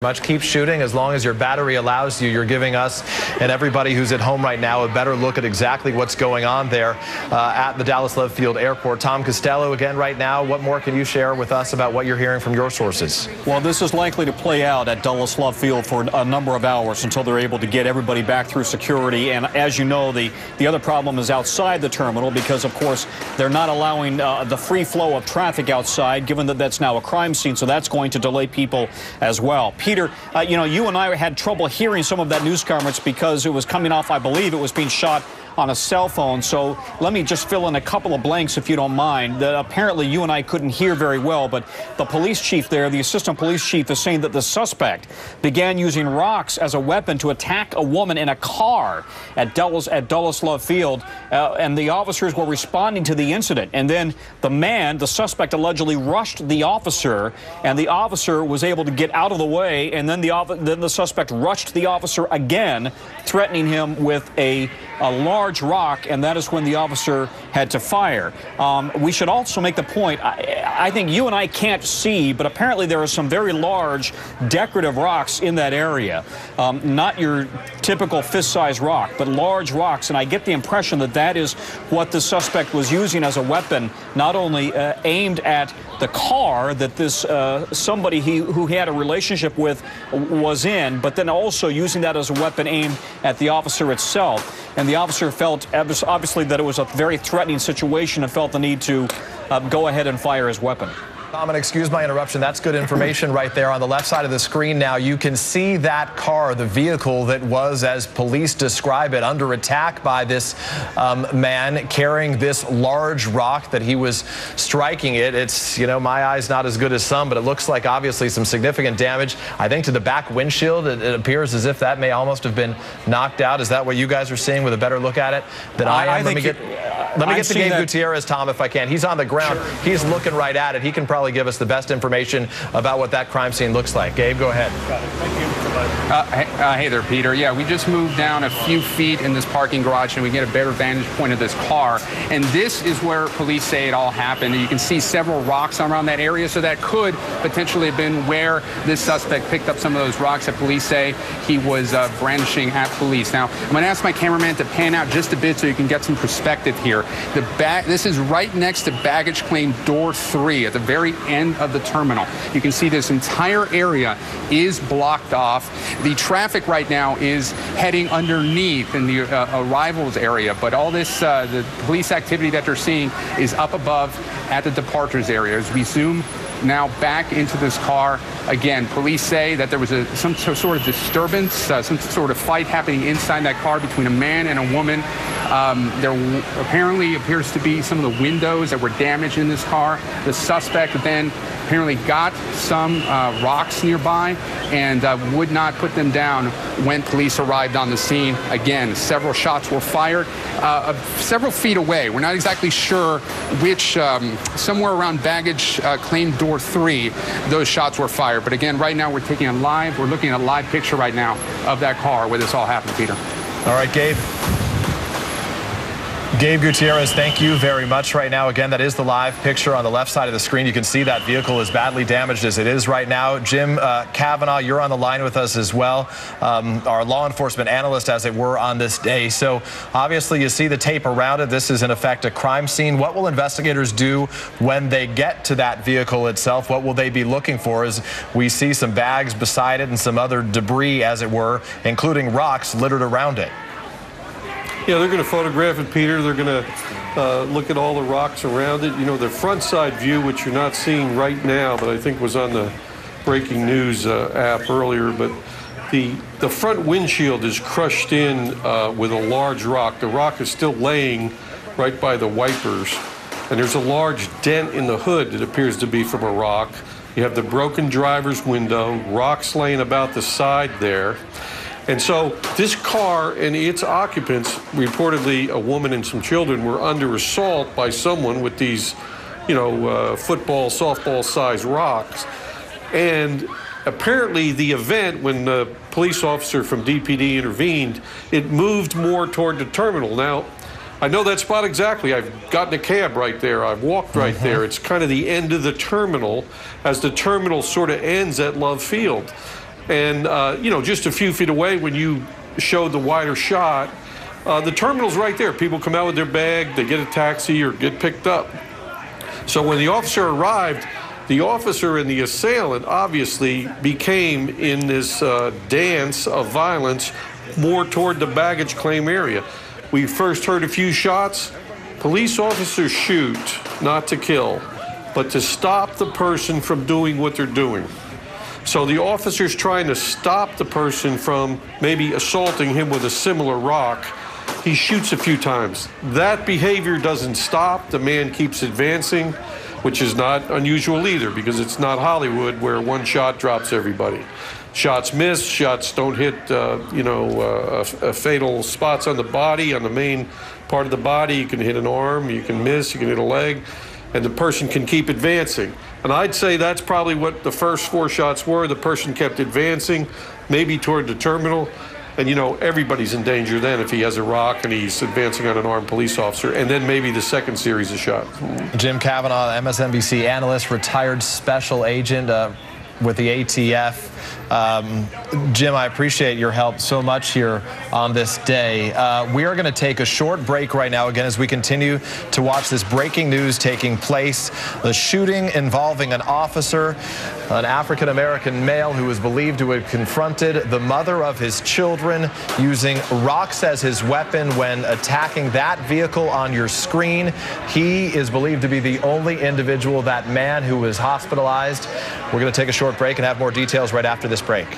Much. Keep shooting as long as your battery allows you. You're giving us and everybody who's at home right now a better look at exactly what's going on there at the Dallas Love Field Airport. Tom Costello again right now. What more can you share with us about what you're hearing from your sources? Well, this is likely to play out at Dallas Love Field for a number of hours until they're able to get everybody back through security. And as you know, the other problem is outside the terminal because, of course, they're not allowing the free flow of traffic outside, given that that's now a crime scene. So that's going to delay people as well. Peter, you and I had trouble hearing some of that news coverage because it was coming off, I believe it was being shot on a cell phone. So let me just fill in a couple of blanks, if you don't mind. Apparently, you and I couldn't hear very well, but the police chief there, the assistant police chief, is saying that the suspect began using rocks as a weapon to attack a woman in a car at Dallas Love Field, and the officers were responding to the incident. And then the suspect allegedly rushed the officer, and the officer was able to get out of the way, and then the suspect rushed the officer again, threatening him with a large rock, and that is when the officer had to fire. We should also make the point, I think you and I can't see, but apparently there are some very large decorative rocks in that area. Not your typical fist-sized rock, but large rocks, and I get the impression that that is what the suspect was using as a weapon, not only aimed at the car that this somebody who he had a relationship with was in, but then also using that as a weapon aimed at the officer itself. And the officer felt obviously that it was a very threatening situation and felt the need to go ahead and fire his weapon. Tom, and excuse my interruption, that's good information right there on the left side of the screen now. You can see that car, the vehicle that was, as police describe it, under attack by this man carrying this large rock that he was striking it. It's, my eye's not as good as some, but it looks like obviously some significant damage. I think to the back windshield, it appears as if that may almost have been knocked out. Is that what you guys are seeing with a better look at it than I am? Let me get to Gabe Gutierrez, Tom, if I can. He's on the ground. Sure. He's looking right at it. He can probably give us the best information about what that crime scene looks like. Gabe, go ahead. Hey there, Peter. Yeah, we just moved down a few feet in this parking garage and we get a better vantage point of this car. And this is where police say it all happened. And you can see several rocks around that area, so that could potentially have been where this suspect picked up some of those rocks that police say he was brandishing at police. Now, I'm going to ask my cameraman to pan out just a bit so you can get some perspective here. This is right next to baggage claim door 3 at the very end of the terminal. You can see this entire area is blocked off. The traffic right now is heading underneath in the arrivals area, but all this, the police activity that they're seeing is up above at the departures area. As we zoom now back into this car, again, police say that there was some sort of disturbance, some sort of fight happening inside that car between a man and a woman. There apparently appears to be some of the windows that were damaged in this car. The suspect then apparently got some rocks nearby and would not put them down when police arrived on the scene. Again, several shots were fired several feet away. We're not exactly sure which, somewhere around baggage claim door 3, those shots were fired. But again, right now we're looking at a live picture right now of that car where this all happened, Peter. All right, Gabe. Gabe Gutierrez, thank you very much right now. Again, that is the live picture on the left side of the screen. You can see that vehicle is badly damaged as it is right now. Jim Kavanaugh, you're on the line with us as well, our law enforcement analyst, as it were, on this day. So obviously you see the tape around it. This is in effect a crime scene. What will investigators do when they get to that vehicle itself? What will they be looking for as we see some bags beside it and some other debris, as it were, including rocks littered around it? Yeah, they're going to photograph it, Peter. They're going to look at all the rocks around it. The front side view, which you're not seeing right now, but I think was on the breaking news app earlier, but the front windshield is crushed in with a large rock. The rock is still laying right by the wipers, and there's a large dent in the hood that appears to be from a rock. You have the broken driver's window, rocks laying about the side there. And so this car and its occupants, reportedly a woman and some children, were under assault by someone with these, football, softball-sized rocks. And apparently the event, when the police officer from DPD intervened, it moved more toward the terminal. Now, I know that spot exactly. I've gotten a cab right there. I've walked right there. It's kind of the end of the terminal as the terminal sort of ends at Love Field. And, you know, just a few feet away when you showed the wider shot, the terminal's right there. People come out with their bag, they get a taxi or get picked up. So when the officer arrived, the officer and the assailant obviously became in this dance of violence more toward the baggage claim area. We first heard a few shots. Police officers shoot not to kill, but to stop the person from doing what they're doing. So the officer's trying to stop the person from maybe assaulting him with a similar rock. He shoots a few times. That behavior doesn't stop. The man keeps advancing, which is not unusual either, because it's not Hollywood where one shot drops everybody. Shots miss, shots don't hit, fatal spots on the body, on the main part of the body. You can hit an arm, you can miss, you can hit a leg, and the person can keep advancing. And I'd say that's probably what the first 4 shots were. The person kept advancing, maybe toward the terminal. And, you know, everybody's in danger then if he has a rock and he's advancing on an armed police officer. And then maybe the second series of shots. Jim Kavanaugh, MSNBC analyst, retired special agent with the ATF. Jim, I appreciate your help so much here on this day. We are going to take a short break right now, again, as we continue to watch this breaking news taking place. The shooting involving an officer, an African-American male who is believed to have confronted the mother of his children using rocks as his weapon when attacking that vehicle on your screen. He is believed to be the only individual, that man, who was hospitalized. We're going to take a short break and have more details right after this break.